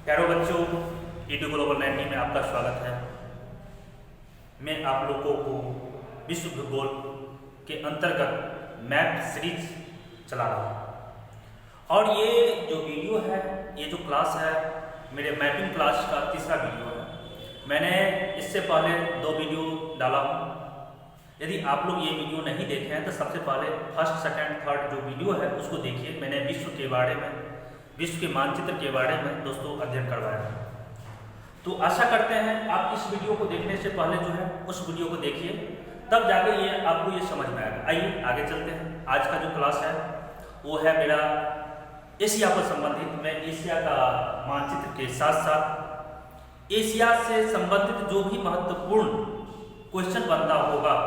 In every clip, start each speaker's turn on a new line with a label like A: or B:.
A: प्यारो बच्चों, Edu global 90 में आपका स्वागत है। मैं आप लोगों को विश्व भूगोल के अंतर्गत मैप सीरीज चला रहा हूँ और ये जो वीडियो है, ये जो क्लास है, मेरे मैपिंग क्लास का तीसरा वीडियो है। मैंने इससे पहले 2 वीडियो डाला हूँ। यदि आप लोग ये वीडियो नहीं देखे हैं तो सबसे पहले फर्स्ट, सेकंड, थर्ड जो वीडियो है उसको देखिए। मैंने विश्व के बारे में, विश्व के मानचित्र के बारे में दोस्तों अध्ययन करवाया है। तो आशा करते हैं आप इस वीडियो को देखने से पहले जो है उस वीडियो को देखिए, तब जाके ये आपको ये समझ में आएगा। आइए आगे चलते हैं। आज का जो क्लास है वो है मेरा एशिया पर संबंधित। मैं एशिया का मानचित्र के साथ साथ एशिया से संबंधित जो भी महत्वपूर्ण क्वेश्चन बनता होगा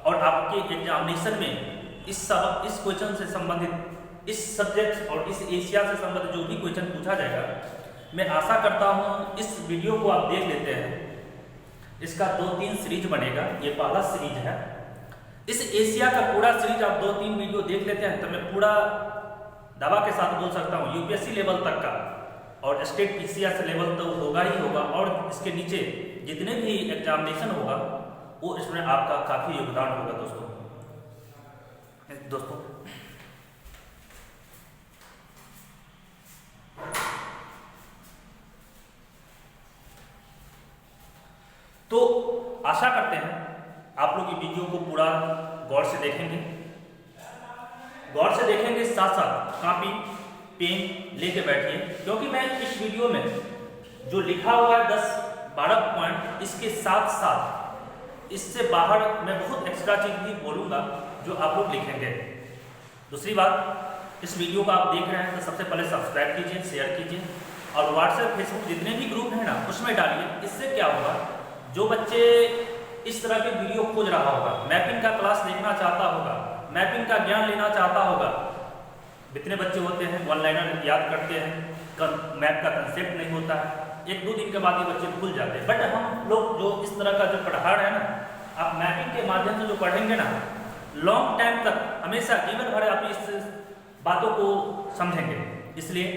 A: और आपके एग्जामिनेशन में इस क्वेश्चन से संबंधित, इस सब्जेक्ट और इस एशिया से संबंधित जो भी क्वेश्चन पूछा जाएगा, मैं आशा करता हूं इस वीडियो को आप देख लेते हैं। इसका 2-3 सीरीज बनेगा, ये पहला सीरीज है। इस एशिया का पूरा सीरीज आप 2-3 वीडियो देख लेते हैं तो मैं पूरा दावा के साथ बोल सकता हूँ यूपीएससी लेवल तक का और स्टेट पीसीएस लेवल तो होगा ही होगा, और इसके नीचे जितने भी एग्जामिनेशन होगा वो इसमें आपका काफी योगदान होगा दोस्तों। तो आशा करते हैं आप लोग ये वीडियो को पूरा गौर से देखेंगे, साथ साथ कापी पेन लेके बैठिए, क्योंकि मैं इस वीडियो में जो लिखा हुआ है 10-12 पॉइंट, इसके साथ साथ इससे बाहर मैं बहुत एक्स्ट्रा चीज भी बोलूंगा जो आप लोग लिखेंगे। दूसरी बात, इस वीडियो को आप देख रहे हैं तो सबसे पहले सब्सक्राइब कीजिए, शेयर कीजिए और व्हाट्सएप, फेसबुक जितने भी ग्रुप हैं ना उसमें डालिए। इससे क्या होगा, जो बच्चे इस तरह के वीडियो खोज रहा होगा, मैपिंग का क्लास देखना चाहता होगा, मैपिंग का ज्ञान लेना चाहता होगा, कितने बच्चे होते हैं वन लाइनर याद करते हैं, मैप का कंसेप्ट नहीं होता है, 1-2 दिन के बाद ये बच्चे भूल जाते हैं। बट हम लोग जो इस तरह का जो पढ़ा रहे हैं ना, आप मैपिंग के माध्यम से जो पढ़ेंगे ना, लॉन्ग टाइम तक, हमेशा जीवन भर आप इस बातों को समझेंगे। इसलिए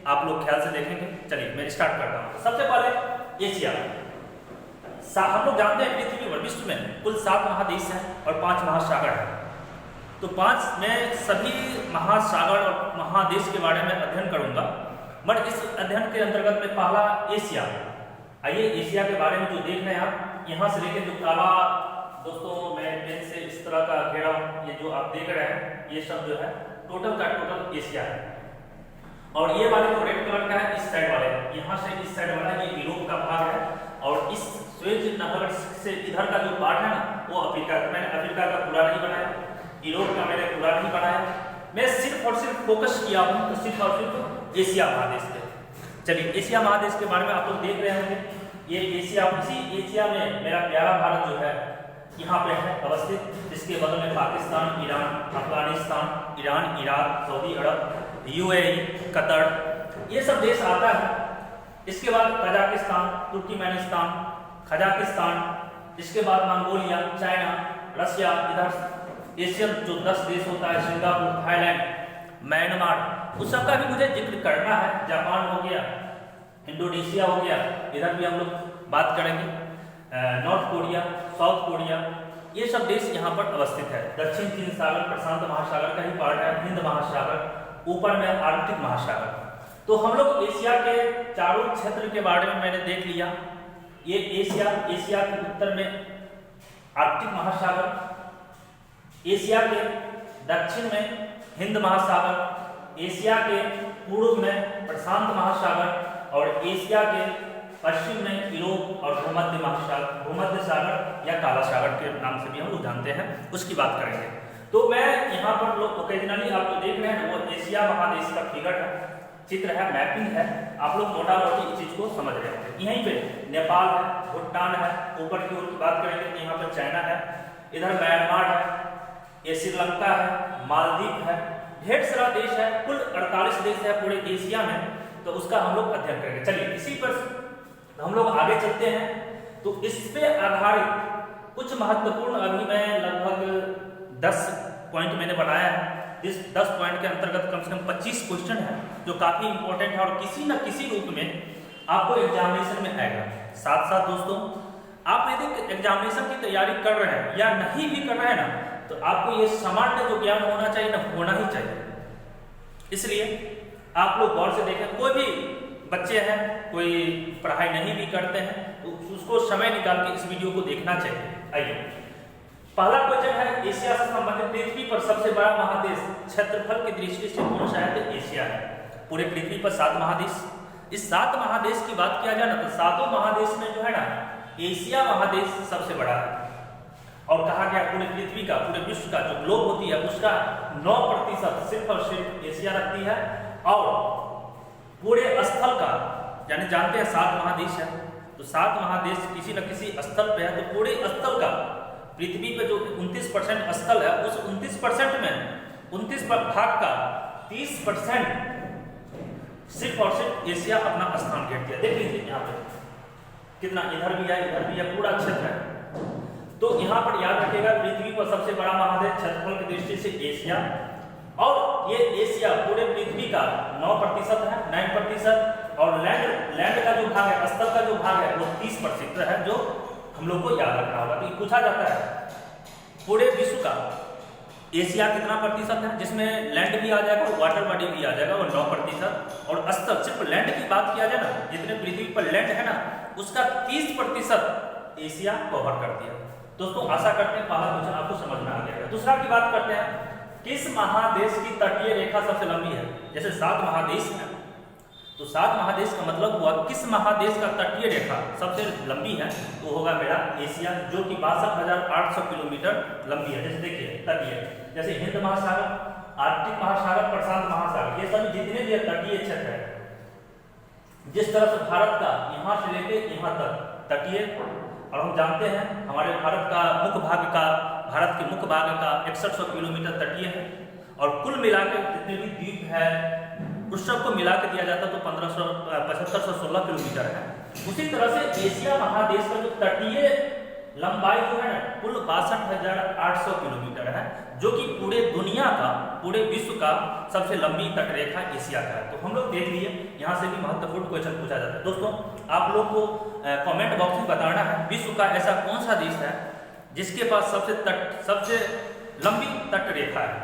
A: आप लोग ख्याल से देखेंगे। चलिए मैं स्टार्ट करता हूँ। सबसे पहले एशिया। हम लोग जानते हैं पृथ्वी पर, विश्व में कुल 7 महादेश हैं और 5 महासागर हैं। तो 5 में सभी महासागर और महादेश के बारे में अध्ययन करूंगा, बट इस अध्ययन के अंतर्गत में पहला एशिया। आइए एशिया के बारे में जो देख रहे हैं आप, यहाँ से लेकर जो काला दोस्तों मैं पेन से इस तरह का घेरा, ये जो आप देख रहे हैं ये सब जो है टोटल का टोटल एशिया है। और ये वाले जो रेड कलर का है इस साइड वाले, यहाँ से इस साइड वाला ये यूरोप का भाग है, और इस स्वेज नहर से इधर का जो पार्ट है ना वो अफ्रीका। मैंने अफ्रीका का पूरा नहीं बनाया, यूरोप का मैंने पूरा नहीं बनाया, मैं सिर्फ और सिर्फ फोकस किया हूँ तो सिर्फ और सिर्फ एशिया महादेश पे। चलिए एशिया महादेश के बारे में आप लोग देख रहे होंगे। ये एशिया, इसी एशिया में मेरा प्यारा भारत जो है यहाँ पे है अवस्थित, जिसके बगल में Pakistan, Iran, Afghanistan, Iran, Iraq, Saudi Arabia, UAE, Qatar, ये सब देश आता है। इसके बाद कजाकिस्तान, तुर्कमेनिस्तान, खजाकिस्तान, इसके बाद मंगोलिया, चाइना, रशिया, इधर एशियन जो 10 देश होता है, सिंगापुर, थाईलैंड, म्यांमार, उस सब का भी मुझे जिक्र करना है। जापान हो गया, इंडोनेशिया हो गया, इधर भी हम लोग बात करेंगे। नॉर्थ कोरिया, साउथ कोरिया, ये सब देश यहाँ पर अवस्थित है। दक्षिण चीन सागर प्रशांत महासागर का ही पार्ट है, हिंद महासागर, ऊपर में आर्कटिक महासागर। तो हम लोग एशिया के चारों क्षेत्र के बारे में मैंने देख लिया। ये एशिया के उत्तर में आर्कटिक महासागर, एशिया के दक्षिण में हिंद महासागर, एशिया के पूर्व में प्रशांत महासागर और एशिया के पश्चिम में यूरोप और भूमध्य सागर या काला सागर के नाम से भी हम लोग जानते हैं, उसकी बात करेंगे। तो मैं यहाँ पर लोग ओकेजनली आप जो देख रहे हैं वो एशिया महादेश का फिगर है, चित्र है, मैपिंग है। आप लोग मोटा मोटी इस चीज को समझ रहे हैं। यहीं पे नेपाल है, भूटान है, ऊपर की ओर की बात करेंगे तो यहाँ पर चाइना है, इधर म्यांमार है, ये श्रीलंका है, मालदीव है, ढेर सारा देश है, कुल 48 देश है पूरे एशिया में। तो उसका हम लोग अध्ययन करेंगे। चलिए इसी पर हम लोग आगे चलते हैं। तो इस पे आधारित कुछ महत्वपूर्ण, अभी मैं लगभग 10 पॉइंट मैंने बनाया है। इस 10 पॉइंट के अंतर्गत कम से कम 25 क्वेश्चन है जो काफी इंपॉर्टेंट है और किसी न किसी रूप में आपको एग्जामिनेशन में आएगा। साथ साथ दोस्तों आप यदि एग्जामिनेशन की तैयारी कर रहे हैं या नहीं भी कर रहे हैं ना, तो आपको ये सामान्य जो ज्ञान होना चाहिए ना, होना ही चाहिए। इसलिए आप लोग गौर से देखें, कोई भी बच्चे हैं कोई पढ़ाई नहीं भी करते हैं तो उसको समय निकाल के इस वीडियो को देखना चाहिए। आइए, पहला क्वेश्चन है, एशिया से संबंधित पृथ्वी पर सबसे बड़ा महादेश क्षेत्रफल की दृष्टि से कौन सा है? तो एशिया है। पूरे पृथ्वी पर 7 महादेश, इस 7 महादेश की बात किया जाए ना तो 7 महादेश में जो है ना एशिया महादेश सबसे बड़ा है। और कहा गया पूरे पृथ्वी का, पूरे विश्व का जो ग्लोब होती है उसका 9% सिर्फ और सिर्फ एशिया रखती है। और पूरे स्थल का, यानी जानते हैं 7 महादेश है, तो 7 महादेश किसी न किसी स्थल पे है, तो पूरे स्थल का पृथ्वी पे जो 29% स्थल है, उस 29% में 29 भाग का 30% सिर्फ और सिर्फ एशिया अपना स्थान घेर दिया। देख लीजिए यहाँ पे कितना, इधर भी है इधर भी है, पूरा क्षेत्र है। तो यहाँ पर याद रखिएगा पृथ्वी पर सबसे बड़ा महादेश क्षेत्रफल की दृष्टि से एशिया, और ये एशिया पूरे पृथ्वी का 9% है, 9%। और लैंड का जो भाग है, स्थल का जो भाग है वो 30% है, जो हम लोग को याद रखना होगा। तो ये पूछा जाता है पूरे विश्व का एशिया कितना प्रतिशत है, जिसमें लैंड भी आ जाएगा, वाटर बॉडी भी आ जाएगा, और 9%। और स्थल, सिर्फ लैंड की बात किया जाए ना, जितने पृथ्वी पर लैंड है ना उसका 30% एशिया कवर कर दिया। दोस्तों आशा करते हैं पहला क्वेश्चन आपको समझ में आ गया। दूसरा की बात करते हैं, किस महादेश की तटीय रेखा सबसे लंबी है? जैसे 7 महादेश है, तो 7 महादेश का मतलब हुआ किस महादेश का तटीय रेखा सबसे लंबी है, तो होगा मेरा एशिया, जो कि 62,800 किलोमीटर लंबी है। जैसे देखिए तटीय, जैसे हिंद महासागर, आर्कटिक महासागर, प्रशांत महासागर, ये सभी जितने भी तटीय क्षेत्र है, जिस तरह से भारत का यहाँ से लेके यहाँ तक तटीय, और हम जानते हैं हमारे भारत का मुख्य भाग का, भारत के मुख्य भाग का 6100 किलोमीटर तटीय है, और कुल मिलाकर जितने भी द्वीप है उस सबको मिला के दिया जाता तो 7516 किलोमीटर है। उसी तरह से एशिया महादेश का जो तटीय लंबाई जो है ना कुल 62,800 किलोमीटर है, जो कि पूरे दुनिया का, पूरे विश्व का सबसे लंबी तटरेखा एशिया का है। तो हम लोग देख लिए, यहाँ से भी महत्वपूर्ण क्वेश्चन पूछा जाता है। दोस्तों आप लोग को कमेंट बॉक्स में बताना है विश्व का ऐसा कौन सा देश है जिसके पास सबसे लंबी तटरेखा है।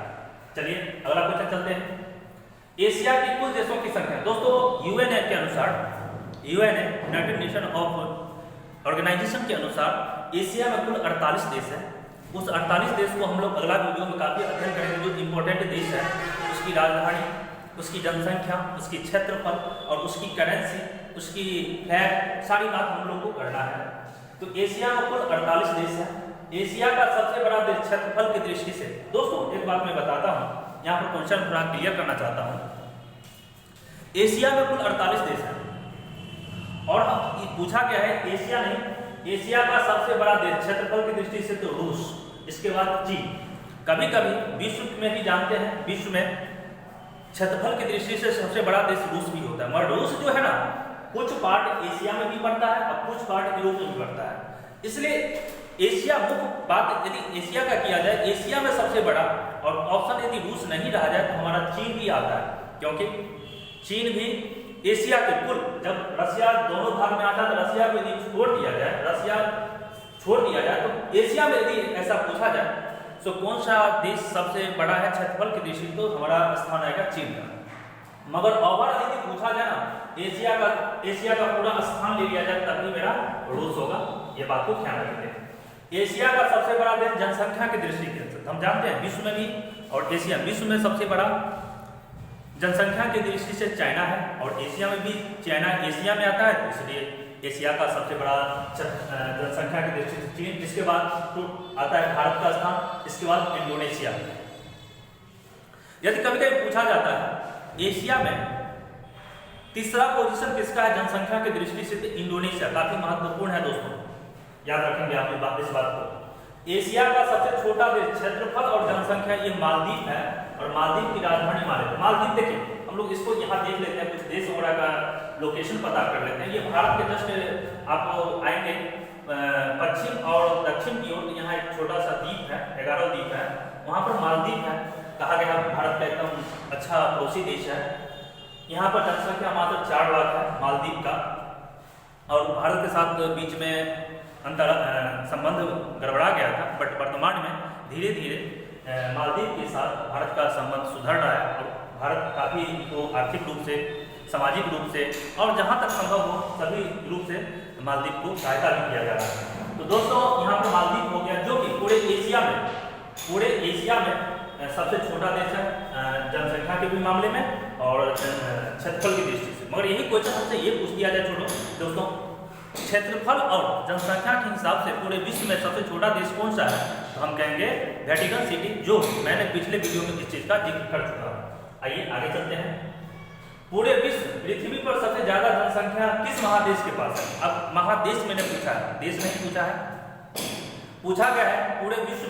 A: चलिए अगला क्वेश्चन चलते हैं। एशिया के कुल देशों की संख्या, दोस्तों यूएनए के अनुसार, UNA united nation of organization के अनुसार एशिया में कुल 48 देश है। उस 48 देश को हम लोग अगला वीडियो में काफी अध्ययन करेंगे। जो इंपॉर्टेंट देश है उसकी राजधानी, उसकी जनसंख्या, उसकी क्षेत्रफल और उसकी करेंसी, उसकी फ्लैग, सारी बात हम लोग को करना है। तो एशिया में कुल 48 देश है। एशिया का सबसे बड़ा देश क्षेत्रफल की दृष्टि से, दोस्तों एक बात मैं बताता हूँ, यहाँ पर क्वेश्चन थोड़ा क्लियर करना चाहता हूँ। एशिया में कुल 48 देश है, और पूछा गया है एशिया नहीं, एशिया का सबसे बड़ा देश क्षेत्रफल की दृष्टि से तो रूस, इसके बाद चीन। कभी कभी विश्व में भी जानते हैं, विश्व में क्षेत्रफल की दृष्टि से सबसे बड़ा देश रूस भी होता है, मगर रूस जो है ना कुछ पार्ट एशिया में भी पड़ता है और कुछ पार्ट यूरोप में भी पड़ता है। इसलिए एशिया, मुख्य बात यदि एशिया का किया जाए, एशिया में सबसे बड़ा, और ऑप्शन यदि रूस नहीं रहा जाए तो हमारा चीन भी आता है, क्योंकि चीन भी एशिया के कुल, जब रसिया दोनों भाग में आता है तो रसिया को यदि छोड़ दिया जाए तो एशिया में यदि ऐसा पूछा जाए तो कौन सा देश सबसे बड़ा है क्षेत्रफल की दृष्टि, तो हमारा स्थान आएगा चीन का। मगर ओवरऑल यदि पूछा जाए ना एशिया का पूरा स्थान ले लिया जाए तभी मेरा रूस होगा, ये बात को ख्याल रखिए। एशिया का सबसे बड़ा देश जनसंख्या की दृष्टि से हम जानते हैं, विश्व में भी, और एशिया विश्व में सबसे बड़ा जनसंख्या की दृष्टि से चाइना है, और एशिया में भी चाइना एशिया में आता है, इसलिए एशिया का सबसे बड़ा जनसंख्या की दृष्टि से चीन, जिसके बाद तो आता है भारत का स्थान, इसके बाद इंडोनेशिया। यदि कभी कभी पूछा जाता है एशिया में तीसरा पोजीशन किसका है जनसंख्या की दृष्टि से, तो इंडोनेशिया। काफी महत्वपूर्ण है दोस्तों, याद रखेंगे आप इस बात को। एशिया का सबसे छोटा देश क्षेत्रफल और जनसंख्या ये मालदीव है, और मालदीव की राजधानी मालदीव देखिए, हम लोग इसको यहाँ देख लेते हैं, कुछ देश वगैरह का लोकेशन पता कर लेते हैं। ये भारत के जस्ट आप आएंगे पश्चिम और दक्षिण की ओर, यहाँ एक छोटा सा द्वीप है, 11 द्वीप है, वहाँ पर मालदीव है। कहा गया भारत का एकदम अच्छा पड़ोसी देश है। यहाँ पर जनसंख्या मात्र 4 लाख है मालदीव का, और भारत के साथ बीच में संबंध गड़बड़ा गया था, बट वर्तमान में धीरे धीरे मालदीव के साथ भारत का संबंध सुधर रहा है और भारत काफ़ी तो आर्थिक रूप से, सामाजिक रूप से और जहाँ तक संभव हो सभी रूप से मालदीव को सहायता भी किया जा रहा है। तो दोस्तों यहाँ पर मालदीव हो गया जो कि पूरे एशिया में सबसे छोटा देश है जनसंख्या के भी मामले में और क्षेत्रफल की दृष्टि से। मगर यही क्वेश्चन हमसे ये पूछ दिया जाए, छोड़ो दोस्तों, क्षेत्रफल और जनसंख्या के हिसाब से पूरे विश्व में सबसे छोटा देश कौन सा है? तो हम कहेंगे वेटिकन सिटी, जो मैंने पिछले वीडियो में इस चीज का जिक्र कर चुका हूँ। आइए आगे चलते हैं। पूरे विश्व पृथ्वी पर सबसे ज्यादा जनसंख्या किस महादेश के पास है? अब महादेश मैंने पूछा है, देश नहीं पूछा है। पूछा गया है पूरे विश्व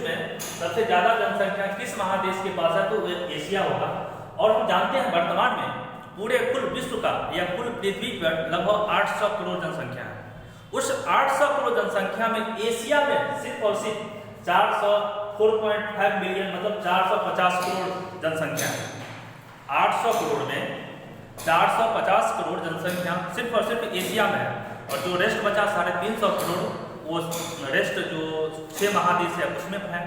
A: में सबसे ज्यादा जनसंख्या किस महादेश के पास है? तो एशिया होगा। और हम जानते हैं वर्तमान में पूरे कुल विश्व का या कुल पृथ्वी पर लगभग 800 करोड़ जनसंख्या है। उस 800 करोड़ जनसंख्या में एशिया में सिर्फ और सिर्फ 405 मिलियन मतलब 450 करोड़ जनसंख्या है। 800 करोड़ में 450 करोड़ जनसंख्या सिर्फ और सिर्फ एशिया में है, और जो रेस्ट बचा 350 करोड़ वो रेस्ट जो 6 महादेश है उसमें है।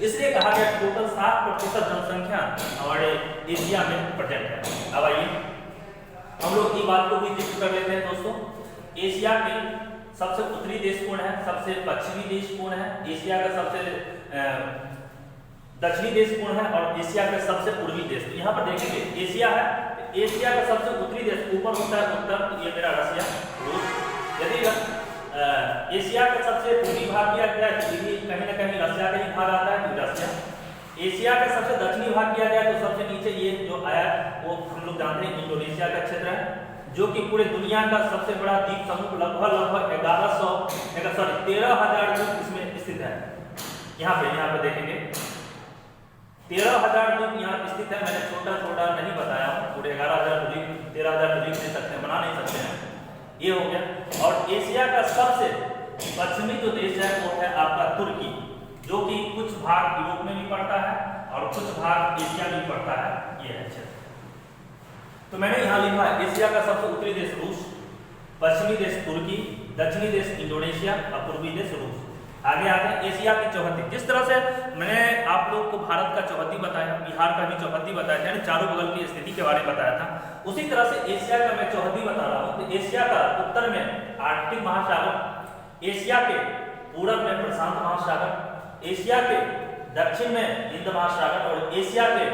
A: इसलिए कहा गया टोटल 60% जनसंख्या हमारे एशिया में प्रेजेंट है। अब आइए हम लोग ये बात को भी जिक्र कर लेते हैं दोस्तों। एशिया के सबसे उत्तरी देश कौन है? सबसे पश्चिमी देश कौन है? एशिया का सबसे दक्षिणी देश कौन है? और एशिया का सबसे पूर्वी देश। तो यहाँ पर देखेंगे एशिया है, एशिया का सबसे उत्तरी देश ऊपर होता है उत्तर, ये मेरा रसिया, रूस। यदि एशिया का सबसे पूर्वी भाग किया गया है तो कहीं ना कहीं रसिया का ही भाग आता है, तो रसिया। एशिया का सबसे दक्षिणी भाग किया गया तो सबसे नीचे ये जो आया वो हम लोग जानते हैं इंडोनेशिया का क्षेत्र है, जो कि पूरे दुनिया का सबसे बड़ा द्वीप समूह लगभग 13,000 द्वीप इसमें स्थित है। यहाँ पे देखेंगे 13,000 द्वीप यहाँ स्थित है। मैंने छोटा नहीं बताया हूँ, पूरे 11,000 द्वीप 13,000 द्वीप ले सकते हैं, बना नहीं सकते हैं, ये हो गया। और एशिया का सबसे पश्चिमी जो देश है वो है आपका तुर्की, जो कि कुछ भाग यूरोप में भी पड़ता है और कुछ भाग एशिया में भी पड़ता है, ये है क्षेत्र। तो मैंने यहाँ लिखा है एशिया का सबसे उत्तरी देश रूस, पश्चिमी देश तुर्की, दक्षिणी देश इंडोनेशिया और पूर्वी देश रूस। आगे आते हैं एशिया की चौहद्दी। जिस तरह से मैंने आप लोग को भारत का चौहद्दी बताया, बिहार का भी चौहद्दी बताया, यानी चारों बगल की स्थिति के बारे में बताया था, उसी तरह से एशिया का मैं चौहद्दी बता रहा हूँ। तो एशिया का उत्तर में आर्कटिक महासागर, एशिया के पूरब में प्रशांत महासागर, एशिया के दक्षिण में हिंद महासागर और एशिया के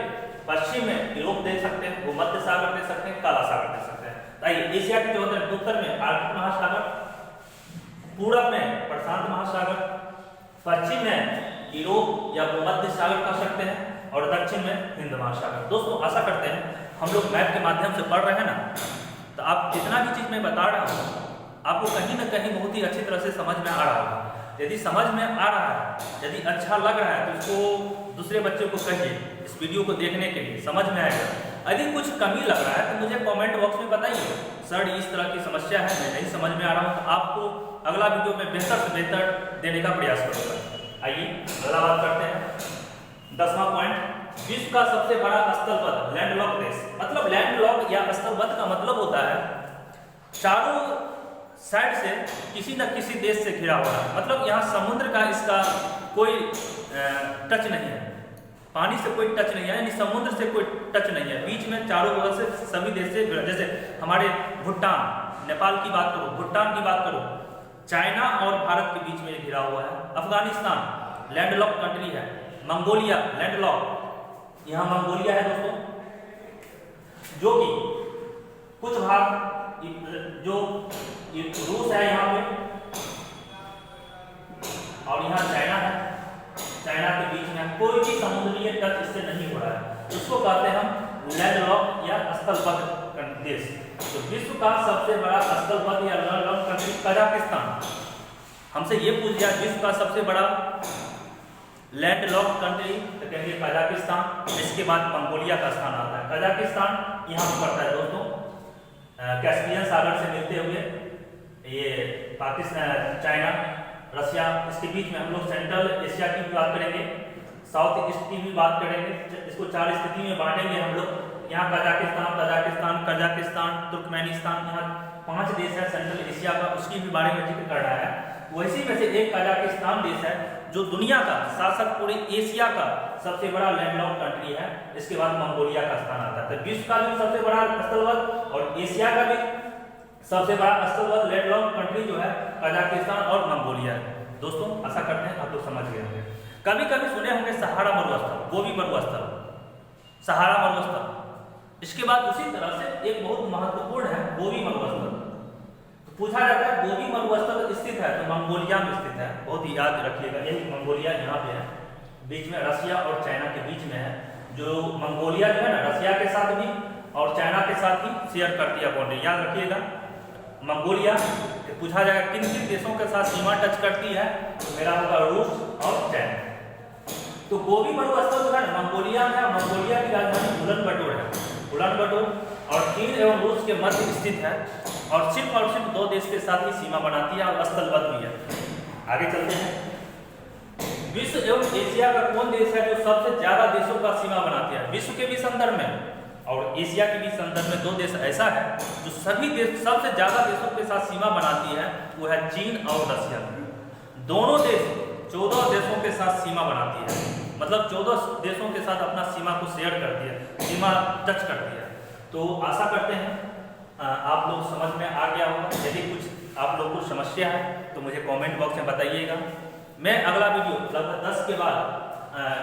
A: पश्चिम में यूरोप देख सकते हैं, भूमध्य सागर देख सकते हैं, काला सागर देख सकते हैं। आइए एशिया के चौहद्दी उत्तर में आर्कटिक महासागर, पूरब में प्रशांत महासागर, पश्चिम में यूरोप या भूमध्य सागर कह सकते हैं और दक्षिण में हिंद महासागर। दोस्तों आशा करते हैं हम लोग मैप के माध्यम से पढ़ रहे हैं ना, तो आप जितना भी चीज मैं बता रहा हूँ आपको कहीं ना कहीं बहुत ही अच्छी तरह से समझ में आ रहा होगा। यदि समझ में आ रहा है, यदि अच्छा लग रहा है तो इसको दूसरे बच्चों को कहिए इस वीडियो को देखने के लिए, समझ में आएगा। यदि कुछ कमी लग रहा है तो मुझे कमेंट बॉक्स में बताइए, सर इस तरह की समस्या है, मैं नहीं समझ में आ रहा हूँ, तो आपको अगला वीडियो में बेहतर से बेहतर देने का प्रयास करूँगा। आइए अगला बात करते हैं। 10वां पॉइंट, विश्व का सबसे बड़ा स्थलबद्ध लैंडलॉक देश। मतलब लैंडलॉक या स्थलबद्ध का मतलब होता है चारों साइड से किसी न किसी देश से घिरा हुआ है। मतलब यहाँ समुद्र का इसका कोई टच नहीं है, पानी से कोई टच नहीं है, यानी समुद्र से कोई टच नहीं है। बीच में चारों बगल से सभी देश से, जैसे हमारे भूटान, नेपाल की बात करो, भूटान की बात करो, चाइना और भारत के बीच में घिरा हुआ है। अफगानिस्तान लैंडलॉक कंट्री है, मंगोलिया लैंडलॉक, यहाँ मंगोलिया है दोस्तों, जो कि कुछ भाग जो रूस है यहाँ पे और यहाँ चाइना है, चाइना के बीच में कोई भी समुद्रीय टच इससे नहीं हो रहा है। इसको कहते हैं हम लैंडलॉक या स्थलबद्ध देश। तो विश्व का सबसे बड़ा स्थलबद्ध या लैंडलॉक कंट्री कजाकिस्तान। हमसे ये पूछ दिया विश्व का सबसे बड़ा लैंडलॉक कंट्री, तो कहेंगे कजाकिस्तान। इसके बाद मंगोलिया का स्थान आता है। कजाकिस्तान यहाँ पर पड़ता है दोस्तों, कैस्पियन सागर से मिलते हुए, ये पाकिस्तान, चाइना, रशिया, इसके बीच में हम लोग सेंट्रल एशिया की बात करेंगे, साउथ ईस्ट की भी बात करेंगे। इसको 4 स्थिति में बांटेंगे हम लोग। यहाँ कजाकिस्तान कजाकिस्तान, तुर्कमेनिस्तान, यहाँ 5 देश है सेंट्रल एशिया का, उसकी भी बारे में जिक्र कर रहा है। वैसे में से एक कजाकिस्तान देश है जो दुनिया का, साथ साथ पूरे एशिया का सबसे बड़ा लैंडलॉक्ड कंट्री है। इसके बाद मंगोलिया का स्थान आता है। तो विश्व का भी सबसे बड़ा स्थलबद्ध और एशिया का भी सबसे बड़ा स्थलबद्ध लैंडलॉक्ड कंट्री जो है कजाकिस्तान और मंगोलिया है। दोस्तों आशा करते हैं आप लोग समझ गए होंगे। कभी कभी सुने होंगे सहारा मरुस्थल, गोबी मरुस्थल, सहारा मरुस्थल। इसके बाद उसी तरह से एक बहुत महत्वपूर्ण है गोबी मरुस्थल। तो पूछा जाता है गोबी मरुस्थल स्थित है तो मंगोलिया में स्थित है। बहुत ही याद रखिएगा, यही मंगोलिया यहाँ पे है, बीच में रसिया और चाइना के बीच में है। जो मंगोलिया जो है ना रसिया के साथ भी और चाइना के साथ भी शेयर करती है बाउंड्री, याद रखिएगा। मंगोलिया पूछा जाएगा किन किन देशों के साथ सीमा टच करती है, तो मेरा होगा रूस और चाइना। तो गोबी मरुस्थल जो है मंगोलिया में, मंगोलिया की राजधानी उलानबाटर है। उलानबाटर और चीन एवं रूस के मध्य स्थित है और सिर्फ 2 देश के साथ ही सीमा बनाती है और स्थलबद्ध भी है। आगे चलते हैं। विश्व एवं एशिया का कौन देश है जो सबसे ज्यादा देशों का सीमा बनाती है? विश्व के भी संदर्भ में और एशिया के भी संदर्भ में 2 देश ऐसा है जो सभी देश सबसे ज्यादा देशों के साथ सीमा बनाती है, वो है चीन और रसिया। दोनों देश 14 देशों के साथ सीमा बनाती है, मतलब 14 देशों के साथ अपना सीमा को शेयर करती है, सीमा टच करती है। तो आशा करते हैं आप लोग समझ में आ गया होगा। यदि कुछ आप लोग को समस्या है तो मुझे कमेंट बॉक्स में बताइएगा। मैं अगला वीडियो लगभग 10 के बाद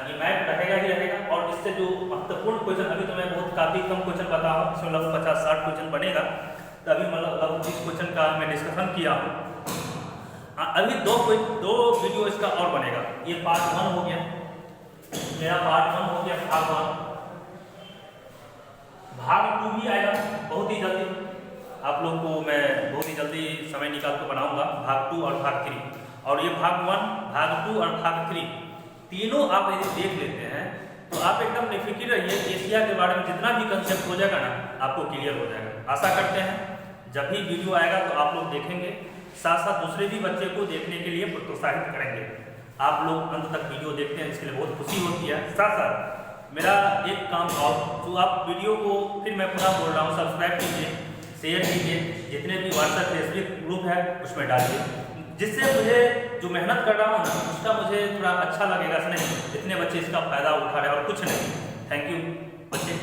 A: ये मैप रहेगा ही रहेगा और इससे जो महत्वपूर्ण क्वेश्चन, अभी तो मैं बहुत काफ़ी कम क्वेश्चन बता हूँ, इसमें लगभग 50-60 क्वेश्चन बनेगा। तो अभी मतलब लगभग 30 क्वेश्चन का मैं डिस्कशन किया हूँ। अभी दो वीडियो इसका और बनेगा। ये पार्ट 1 हो गया, मेरा पार्ट 1 हो गया, भाग 1। भाग 2 भी आएगा बहुत ही जल्दी। आप लोग को मैं बहुत ही जल्दी समय निकाल कर बनाऊंगा भाग 2 और भाग 3। और ये भाग 1, भाग 2 और भाग 3 तीनों आप यदि देख लेते हैं तो आप एकदम बेफिक्र रहिए। एशिया के बारे में जितना भी कंसेप्ट हो जाएगा ना आपको क्लियर हो जाएगा। आशा करते हैं जब भी वीडियो आएगा तो आप लोग देखेंगे, साथ साथ दूसरे भी बच्चे को देखने के लिए प्रोत्साहित करेंगे। आप लोग अंत तक वीडियो देखते हैं, इसके लिए बहुत खुशी होती है। साथ साथ मेरा एक काम और, जो आप वीडियो को फिर मैं पुनः बोल रहा हूँ, सब्सक्राइब कीजिए, शेयर कीजिए, जितने भी व्हाट्सएप फेसबुक ग्रुप है उसमें डालिए, जिससे मुझे जो मेहनत कर रहा हूँ ना उसका मुझे थोड़ा अच्छा लगेगा। नहीं इतने बच्चे इसका फायदा उठा रहे हैं और कुछ नहीं। थैंक यू बच्चे।